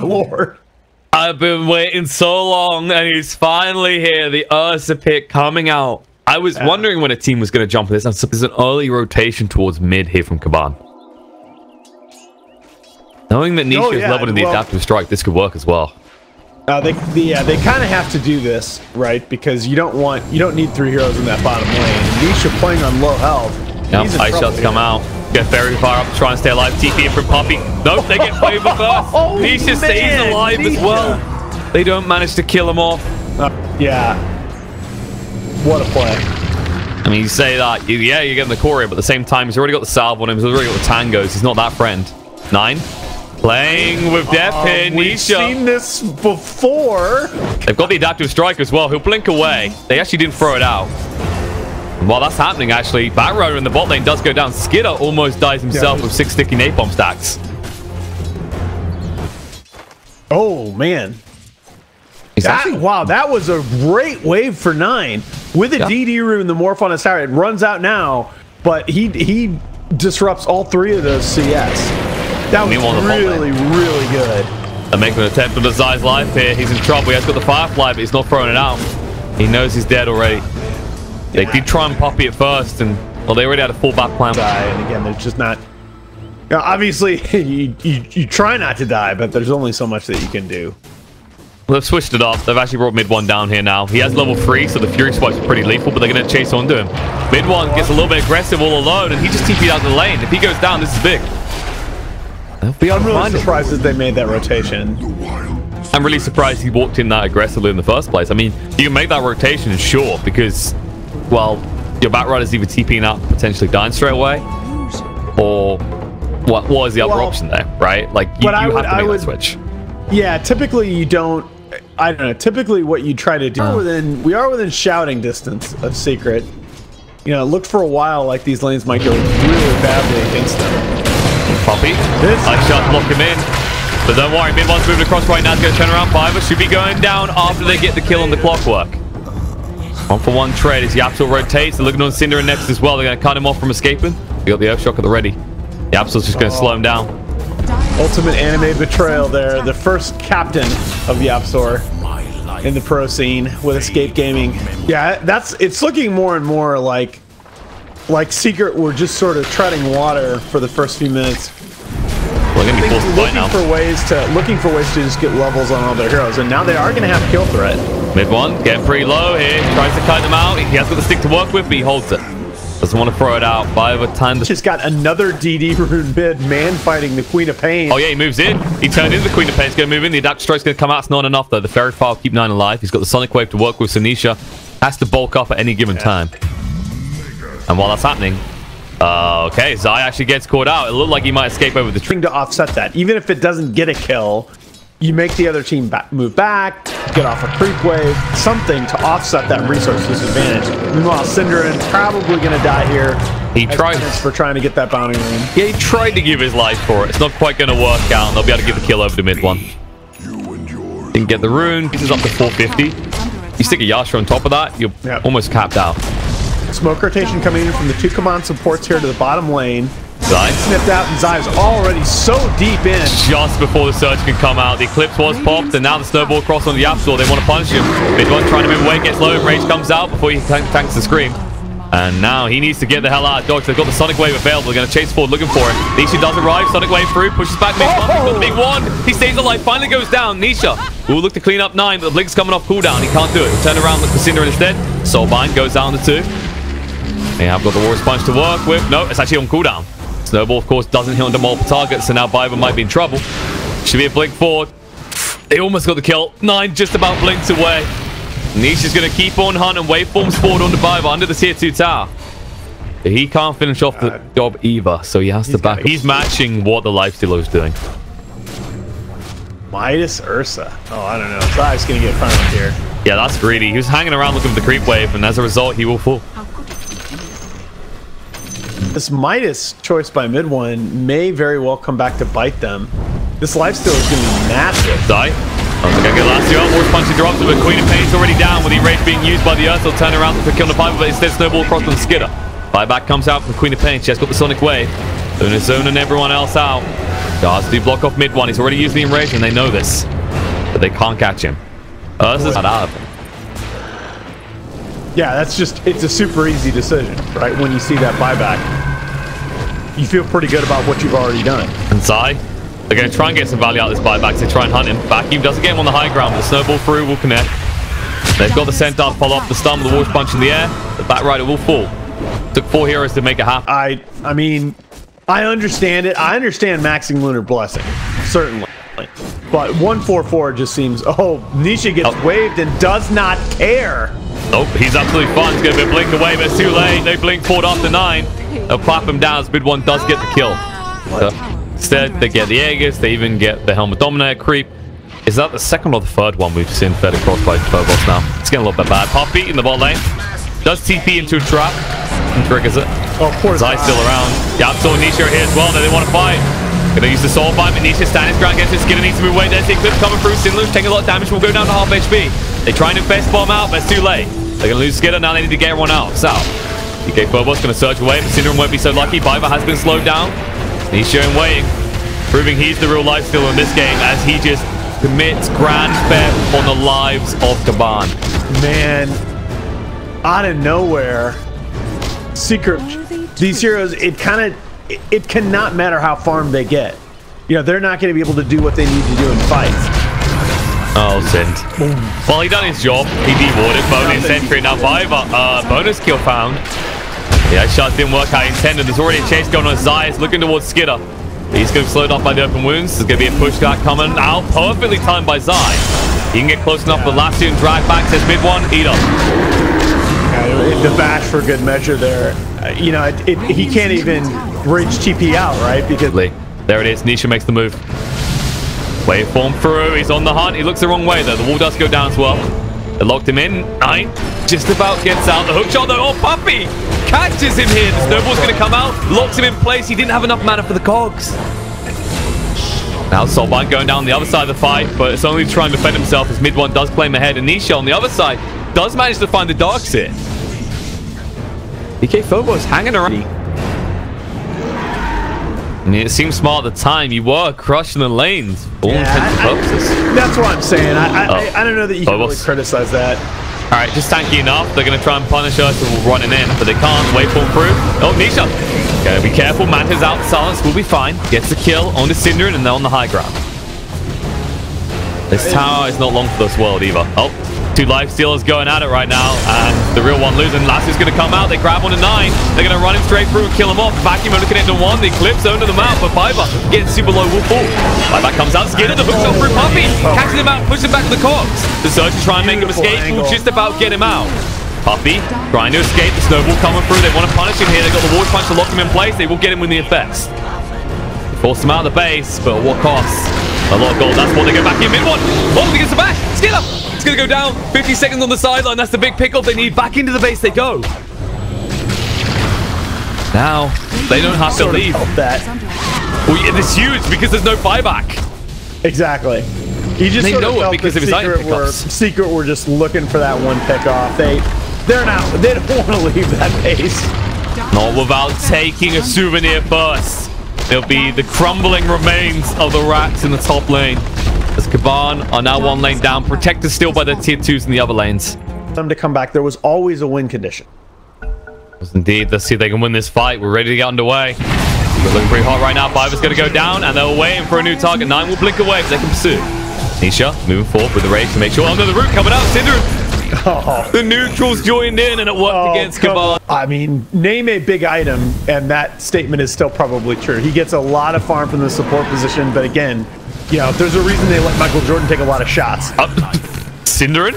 lord. I've been waiting so long, and he's finally here. The Ursa pick coming out. I was wondering when a team was going to jump this. There's an early rotation towards mid here from Kaban. Knowing that Nisha is leveled in the adaptive strike, this could work as well. They kind of have to do this, right? Because you don't need 3 heroes in that bottom lane. Nisha playing on low health. Yep, ice shots come out. Get very far up to try and stay alive. TP in from Poppy. Nope, they get wave first. Nisha stays alive as well. They don't manage to kill him off. Yeah. What a play. I mean, you say that, yeah, you're getting the core, but at the same time, he's already got the salve on him. He's already got the tangos. He's not that friend. 9. Playing with death here, Nisha. We've seen this before. They've got the adaptive strike as well. He'll blink away. They actually didn't throw it out. And while that's happening, actually, Batrider in the bot lane does go down. Skidder almost dies himself with 6 sticky napalm stacks. Oh, man. Wow, that was a great wave for 9. With a DD rune, the Morph on his tower, it runs out now, but he disrupts all 3 of those CS. That was really, really good. They're making an attempt on the Zai's life here. He's in trouble. He has got the Firefly, but he's not throwing it out. He knows he's dead already. They did try and Poppy at first, and well, they already had a full back plan. And again, they're just not. You know, obviously, you try not to die, but there's only so much that you can do. Well, they've switched it up. They've actually brought mid 1 down here now. He has level 3, so the Fury Spikes are pretty lethal, but they're going to chase onto him. Mid 1 gets a little bit aggressive all alone, and he just TP'd out the lane. If he goes down, this is big. I'm really surprised that they made that rotation. I'm really surprised he walked in that aggressively in the first place. I mean, you can make that rotation, sure, because, well, your Batrider's either TPing out, potentially dying straight away, or what was the other option there, right? Like, you have to make that switch. Yeah, typically you don't. I don't know. Typically, what you try to do we are within shouting distance of Secret. You know, it looked for a while like these lanes might go really badly against them. Poppy, nice shot, lock him in. But don't worry, mid 1's moving across right now. It's going to turn around. Fiverr should be going down after they get the kill on the clockwork. 1-for-1 trade as Yapsil rotates. They're looking on Cinder and next as well. They're going to cut him off from escaping. They got the Earthshock at the ready. Yapsil's just going to slow him down. Ultimate anime betrayal there. The first captain of Yapsor in the pro scene with Escape Gaming. Yeah, it's looking more and more like Secret were just sort of treading water for the first few minutes. Well, they're gonna be forced to fight now. Looking for ways to just get levels on all their heroes, and now they are going to have kill threat. Mid 1 getting pretty low here. Tries to cut them out. He has got the stick to work with, but he holds it. Doesn't want to throw it out. By the time just got another DD rune mid, man fighting the Queen of Pain. Oh yeah, he moves in. He turned into the Queen of Pain. He's going to move in. The adaptive strike's going to come out. It's not enough though. The Fairy File keep 9 alive. He's got the Sonic Wave to work with. Sanisha has to bulk up at any given time. And while that's happening, okay, Zai actually gets caught out. It looked like he might escape over the tree. To offset that, even if it doesn't get a kill, you make the other team move back, get off a creep wave, something to offset that resource disadvantage. Meanwhile, Cinderin probably going to die here. He tried for trying to get that bounty rune. Yeah, he tried to give his life for it. It's not quite going to work out, and they'll be able to give the kill over to mid 1. Didn't get the rune. This is up to 450. You stick a Yasha on top of that, you're almost capped out. Smoke rotation coming in from the 2 command supports here to the bottom lane. Zai snipped out, and Zai's already so deep in. Just before the surge can come out, the Eclipse was popped, and now the snowball cross on the Yapsor. They want to punish him. Mid 1 trying to move away, gets low, Rage comes out before he tanks the Scream. And now he needs to get the hell out of dodge. They've got the Sonic Wave available. They're going to chase forward looking for it. Nisha does arrive. Sonic Wave through. Pushes back mid 1. He's got the big 1. He stays alive. Finally goes down. Nisha will look to clean up 9, but the Blink's coming off cooldown. He can't do it. He'll turn around, look for Cinder instead. Soulbind goes down to 2. They have got the Warrior's Punch to work with. No, it's actually on cooldown. Snowball, of course, doesn't hit onto multiple targets, so now Biver might be in trouble. Should be a blink forward. They almost got the kill. 9 just about blinks away. Nisha's going to keep on hunting. Waveforms forward onto Biver under the tier 2 tower. But he can't finish off the job either, so he has to back. He's matching what the Lifestealer is doing. Midas Ursa. Oh, I don't know. Zai's going to get found here. Yeah, that's greedy. He was hanging around looking for the creep wave, and as a result, he will fall. This Midas choice by mid 1 may very well come back to bite them. This lifesteal is going to be massive. Zai. I think I get last year. Horse Punch drops it, but Queen of Pain's already down with the Rage being used by the Earth. They'll turn around to kill the Piper, but instead Snowball across on Skidder. Buyback comes out from Queen of Pain. She has got the Sonic Wave. Zoning everyone else out. Guards do block off mid one. He's already used the enrage, and they know this. But they can't catch him. This is not out of him. Yeah, that's just, it's a super easy decision, right? When you see that buyback, you feel pretty good about what you've already done. And Zai, they're going to try and get some value out of this buyback to try and hunt him. Vacuum doesn't get him on the high ground, but the snowball through will connect. They've got the centaur to follow up the stun with the War's Punch in the air. The back rider will fall. Took 4 heroes to make it happen. I mean, I understand it. I understand maxing Lunar Blessing, certainly. But 144 just seems, Nisha gets waved and does not care. Nope, he's absolutely fine. He's going to be a blink away, but it's too late. They blink forward after 9. They'll clap him down as mid one does get the kill. So instead, they get the Aegis. They even get the Helmet Dominator creep. Is that the second or the third one we've seen fed across by Phobos now? It's getting a little bit bad. Poppy in the bot lane. Does TP into a trap and triggers it. Poor Zai's still around. Yasuo and Nisha are here as well. Now they want to fight. Gonna use the soul fight, but Nisha standing his ground against it. Skidder needs to move away. There's the Eclipse coming through. Sinlu's taking a lot of damage. Will go down to half HP. They try and invest bomb out, but it's too late. They're gonna lose Skidder. Now they need to get everyone out. South. DK Phobos gonna surge away, but Syndrome won't be so lucky. Biver has been slowed down. Nisha in waiting, proving he's the real life stealer in this game as he just commits grand theft on the lives of Kaban. Man, out of nowhere, Secret, these heroes, it cannot matter how farmed they get. You know, they're not going to be able to do what they need to do in fights. Oh, Sind. Well, he done his job. He dewarded bonus entry. Now, Biver, bonus kill found. Yeah, shots didn't work how he intended. There's already a chase going on. Zai is looking towards Skidder. He's going to be slowed up by the open wounds. There's going to be a push guard coming out. Perfectly timed by Zai. He can get close enough for the last two and drag back. Says mid one, eat up. The bash for good measure there. You know, he can't even bridge TP out, right? Because there it is. Nisha makes the move. Waveform through. He's on the hunt. He looks the wrong way, though. The wall does go down as well. They locked him in. 9 just about gets out. The hook shot, though. Oh, Puppy catches him here. The snowball's going to come out. Locks him in place. He didn't have enough mana for the cogs. Now Soulbind going down the other side of the fight, but it's only trying to defend himself as mid one does claim ahead. And Nisha on the other side does manage to find the dark sit. DK Phobos hanging around. And it seemed smart at the time. You were crushing the lanes for all intents and purposes. That's what I'm saying. I don't know that you can really criticize that. All right, just tanky enough. They're going to try and punish us and we're running in, but they can't. Waveform through. Oh, Nisha. Gotta be careful. Manta's out. Silence will be fine. Gets the kill on the Synderen and they're on the high ground. This tower is not long for this world either. Oh, 2 life stealers going at it right now, and the real one losing. Last is going to come out. They grab 1 to 9. They're going to run him straight through and kill him off. Vacuum only connect to 1. The Eclipse onto the map, but Biver getting super low will fall. Biver comes out. Skidder the hook shot through Puppy. Catches him out, pushes him back to the cogs. The Surge is trying to make him escape. Will just about get him out. Puppy trying to escape. The snowball coming through. They want to punish him here. They've got the War's Punch to lock him in place. They will get him with the effects. Force him out of the base, but at what cost? A lot of gold. That's what they go back in. Mid one. Oh, he gets the bash. Skidder. It's going to go down. 50 seconds on the sideline. That's the big pickle they need. Back into the base they go. Now, they don't have to leave. That. Well, yeah, it's huge because there's no buyback. Exactly. He just they know it because of his item pickups. Secret were just looking for that one pickoff. They don't want to leave that base. Not without taking a souvenir first. It'll be the crumbling remains of the rats in the top lane. As Kaban are now 1 lane down, protected still by their tier 2s in the other lanes. Them to come back. There was always a win condition. Yes, indeed. Let's see if they can win this fight. We're ready to get underway. We're looking pretty hot right now. Biver's going to go down, and they're waiting for a new target. 9 will blink away, but they can pursue. Nisha moving forward with the rage to make sure. Under the root coming out. Synderen. Oh. The neutrals joined in, and it worked against Kaban. I mean, name a big item, and that statement is still probably true. He gets a lot of farm from the support position, but again, you know, there's a reason they let Michael Jordan take a lot of shots. Synderen?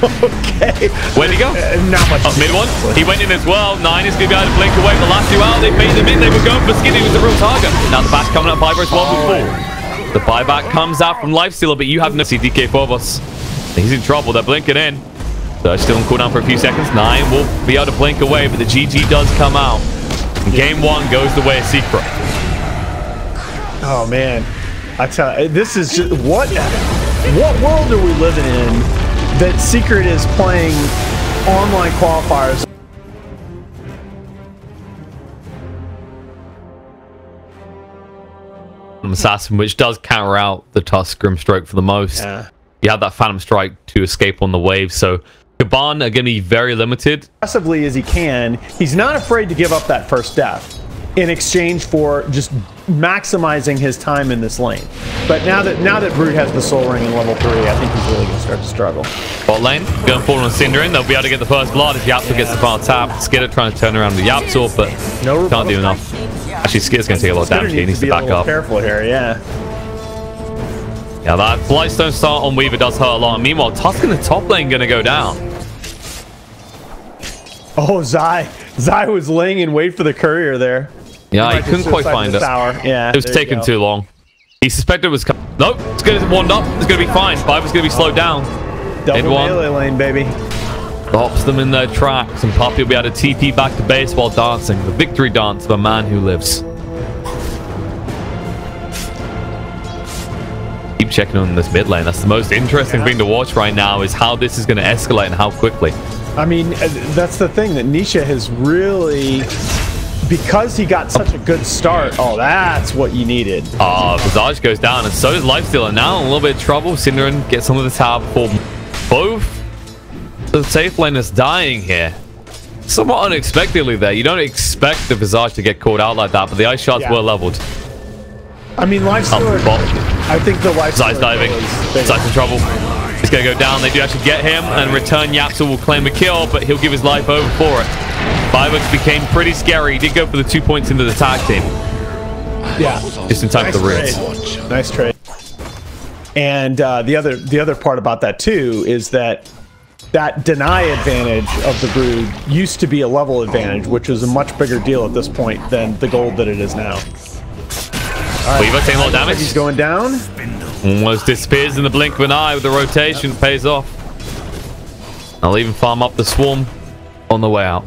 Okay. Where'd he go? Not much. Mid one. He went in as well. 9 is going to be able to blink away. The last 2 out, they made them in. They were going for Skinny. He was the real target. Now the bash coming up. Biver as well before. The buyback comes out from Lifestealer, but you have no DK Phobos. He's in trouble. They're blinking in. Surge still on cooldown for a few seconds. 9 will be able to blink away, but the GG does come out. And game 1 goes the way of Secret. Oh, man. I tell you, this is just... What world are we living in that Secret is playing online qualifiers? Phantom Assassin, which does counter out the Tusk Grimstroke for the most. Yeah. You have that Phantom Strike to escape on the wave, so Kaban are going to be very limited. Aggressively as he can, he's not afraid to give up that first death in exchange for just maximizing his time in this lane. But now that Brood has the Soul Ring in level 3, I think he's really going to start to struggle. Bot lane, going forward on Cinderin. They'll be able to get the first blood if Yapzor gets the final tap. Skidder trying to turn around with Yapzor, but can't do enough. Actually, Skidder's going to take a lot of damage here. He needs to back up. Careful here, yeah. Yeah, that Blightstone start on Weaver does hurt a lot. Meanwhile, Tusk in the top lane going to go down. Oh, Zai was laying in wait for the courier there. Yeah, he couldn't quite find it. Yeah, it was taking too long. He suspected it was coming. Nope, it's going to wand up. It's going to be fine. Fiver's going to be slowed down. Double melee lane, baby. Stops them in their tracks, and Poppy will be able to TP back to base while dancing. The victory dance of a man who lives. Keep checking on this mid lane. That's the most interesting thing to watch right now, is how this is going to escalate and how quickly. I mean, that's the thing that Nisha has really, because he got such a good start. Oh, that's what you needed. Visage goes down, and so does Lifestealer. Now in a little bit of trouble. Cinderin gets some of the tower before both the safe lane is dying here. Somewhat unexpectedly there. You don't expect the Visage to get caught out like that, but the ice shards were leveled. I mean, Lifestealer, I think the Lifestealer Visage's diving. Visage's in trouble. He's going to go down. They do actually get him, and return Yapzor will claim a kill, but he'll give his life over for it. Fiverr became pretty scary. He did go for the 2 points into the tag team. Yeah. Just in time for the rinse. Nice trade. And the other part about that, too, is that deny advantage of the Brood used to be a level advantage, which was a much bigger deal at this point than the gold that it is now. Weaver taking a lot of damage. He's going down. Almost disappears in the blink of an eye with the rotation. Pays off. I'll even farm up the swarm on the way out.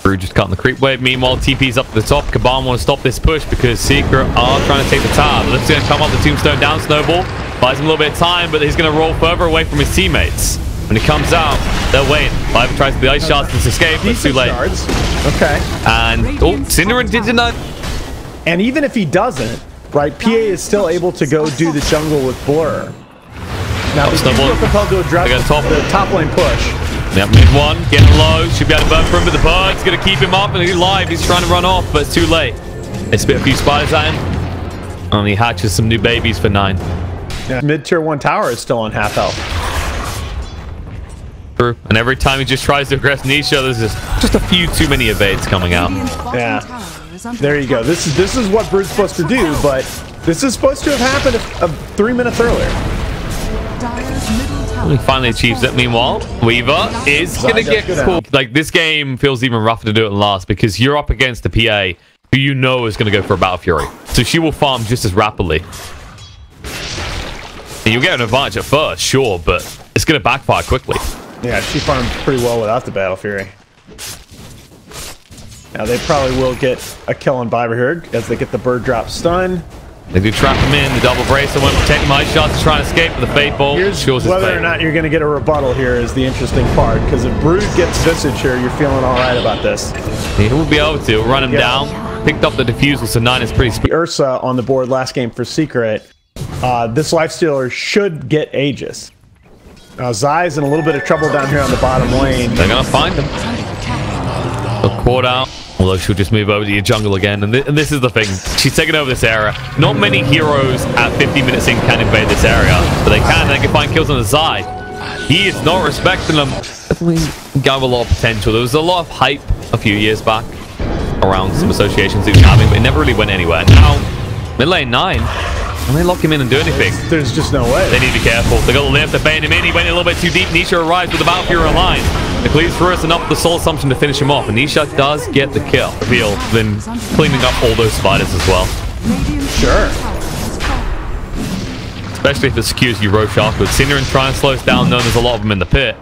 Brood just cutting the creep wave. Meanwhile, TP's up to the top. Kaban want to stop this push because Secret are trying to take the tower. Lift's going to come up the tombstone down. Snowball buys him a little bit of time, but he's going to roll further away from his teammates. When he comes out, they're waiting. Fiverr tries to the ice shards to escape, but it's too late. Okay. And Cinderin did not. And even if he doesn't, right, PA is still able to go do the jungle with Blur. Now, he's still compelled to address the top lane push. Yep, mid one, getting low. Should be able to burn for him, but the bird's going to keep him up, and he's live. He's trying to run off, but it's too late. They spit a few spiders at him, and he hatches some new babies for 9. Yeah. Mid-tier 1 tower is still on half health. True. And every time he just tries to aggress Nisha, there's just a few too many evades coming out. Yeah. There you go. This is what Brood's supposed to do, but this is supposed to have happened 3 minutes earlier. He finally achieves it. Meanwhile, Weaver is going to get caught. Like, this game feels even rougher to do it last because you're up against the PA who you know is going to go for a Battle Fury. So she will farm just as rapidly. And you'll get an advantage at first, sure, but it's going to backfire quickly. Yeah, she farmed pretty well without the Battle Fury. Now they probably will get a kill on Viber here as they get the bird drop stun. They do trap him in. The double brace. I won't protect my shots to try and escape, but the fade bolt shows his whether or not you're going to get a rebuttal here is the interesting part, because if Brood gets Visage here, you're feeling all right about this. He will be able to run him down. Picked up the defusal, so 9 is pretty speedy. Ursa on the board last game for Secret. This Lifestealer should get Aegis. Now Zai's in a little bit of trouble down here on the bottom lane. They're going to find him. They'll caught out. Although she'll just move over to your jungle again. And this is the thing. She's taking over this area. Not many heroes at 50 minutes in can invade this area. But they can. They can find kills on the side. He is not respecting them. Definitely got a lot of potential. There was a lot of hype a few years back around some associations he was having, but it never really went anywhere. Now, mid lane 9. Can they lock him in and do anything? There's just no way. They need to be careful. They got the lift to bait him in. He went a little bit too deep. Nisha arrives with the Battle Fury line. It cleaves through us enough the Soul Assumption to finish him off. And Nisha does get the kill. Reveal, then cleaning up all those spiders as well. Sure. Especially if it secures you roach afterwards. Cinderin trying to slow us down, knowing there's a lot of them in the pit.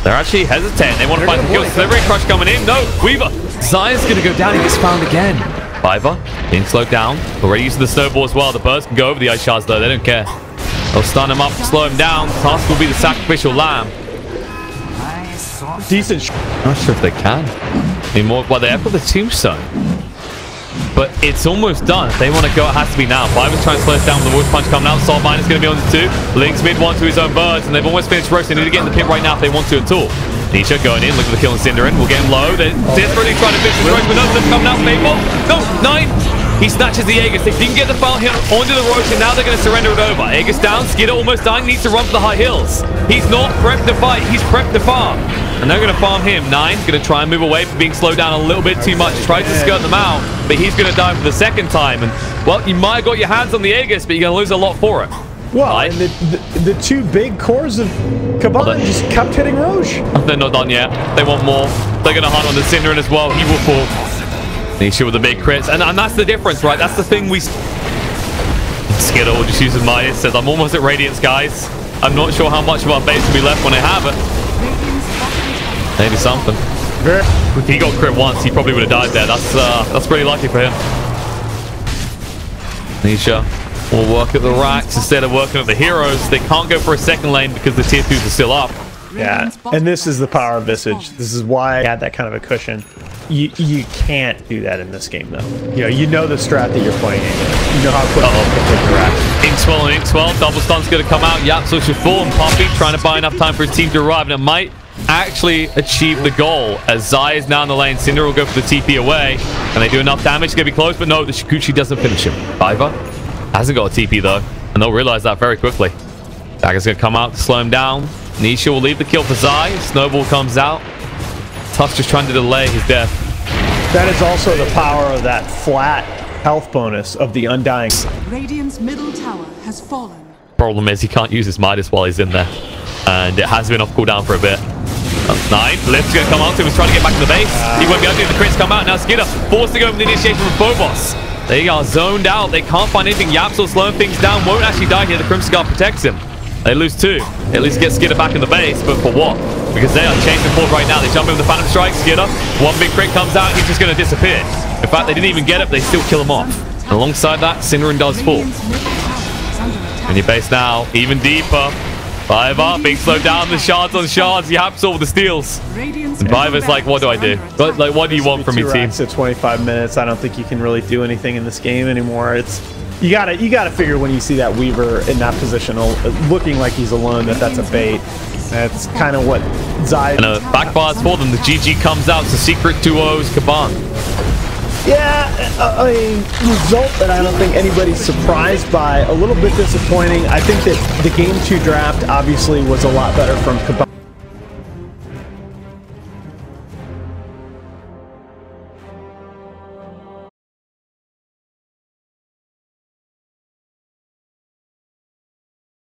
They're actually hesitating. They want to find some kills. Delivery Crush coming in. No, Weaver. Zaya's going to go down. He gets found again. Fiverr being slowed down. Already using the snowball as well. The birds can go over the ice shards though. They don't care. They'll stun him up, slow him down. Task will be the sacrificial lamb. Decent. Not sure if they can. I mean, more. Well, they have got the tombstone. but it's almost done. If they want to go, it has to be now. Viper's trying to slow us down with the Wolf Punch coming out. Soul Mine is going to be on the 2. Link's mid 1 to his own birds, and they've almost finished roast. They need to get in the pit right now if they want to at all. Nisha going in, looking for the kill on Cinderin. We'll get him low. They're desperately trying to finish the roast, but none of them coming out. Fable. No, 9. He snatches the Aegis. If he can get the foul here onto the roast, and now they're going to surrender it over. Aegis down. Skidder almost dying. Needs to run for the high hills. He's not prepped to fight. He's prepped to farm. And they're going to farm him. 9's going to try and move away from being slowed down a little bit too much. Tries to skirt them out, but he's going to die for the second time. And, well, you might have got your hands on the Aegis, but you're going to lose a lot for it. Well, and the 2 big cores of Kaban just kept hitting Roche. They're not done yet. They want more. They're going to hunt on the Cinderin as well. He will fall. Nisha with the big crits. And that's the difference, right? That's the thing we... Skidder will just use his Midas. Says, I'm almost at Radiance, guys. I'm not sure how much of our base will be left when I have it. Maybe something. If he got crit once, he probably would have died there. That's pretty lucky for him. Nisha will work at the racks instead of working at the heroes. They can't go for a second lane because the tier 2s are still up. Yeah, and this is the power of Visage. This is why I had that kind of a cushion. You can't do that in this game, though. You know the strat that you're playing in. You know how quickly you can take the rack. Inkswell and Inkswell. Double stun's going to come out. Yapso should fall, and Poppy trying to buy enough time for his team to arrive, and it might actually achieve the goal as Zai is now in the lane. Cinder will go for the TP away. Can they do enough damage? It's going to be close, but no, the Shikuchi doesn't finish him. Viper hasn't got a TP, though, and they'll realize that very quickly. Dagger's going to come out to slow him down. Nisha will leave the kill for Zai. Snowball comes out. Tuff's just trying to delay his death. That is also the power of that flat health bonus of the Undying. Radiant's middle tower has fallen. Problem is he can't use his Midas while he's in there, and it has been off cooldown for a bit. 9. Lift's going to come out to him. He's trying to get back to the base. He won't be able to do the crits come out. Now Skidder forced to go for the initiation from Phobos. They are zoned out. They can't find anything. Yapsel slowing things down. Won't actually die here. The Crimson Guard protects him. They lose 2. At least get Skidder back in the base, but for what? Because they are chasing forward right now. They jump in with the Phantom Strike. Skidder, one big crit comes out. He's just going to disappear. In fact, they didn't even get it, but they still kill him off. And alongside that, Cinderin does fall. And your base now, even deeper. Viva being slowed down. The shards on shards. Yapsel with the steals. And Viva's like, what do I do? Like, what do you want from me, team? At 25 minutes, I don't think you can really do anything in this game anymore. It's you gotta figure when you see that Weaver in that position, looking like he's alone, that's a bait. That's kind of what Zai. And a backfires for them. The GG comes out. It's a secret 2-0's Kaban. Yeah, a result that I don't think anybody's surprised by. A little bit disappointing. I think that the Game 2 draft obviously was a lot better from Kaban.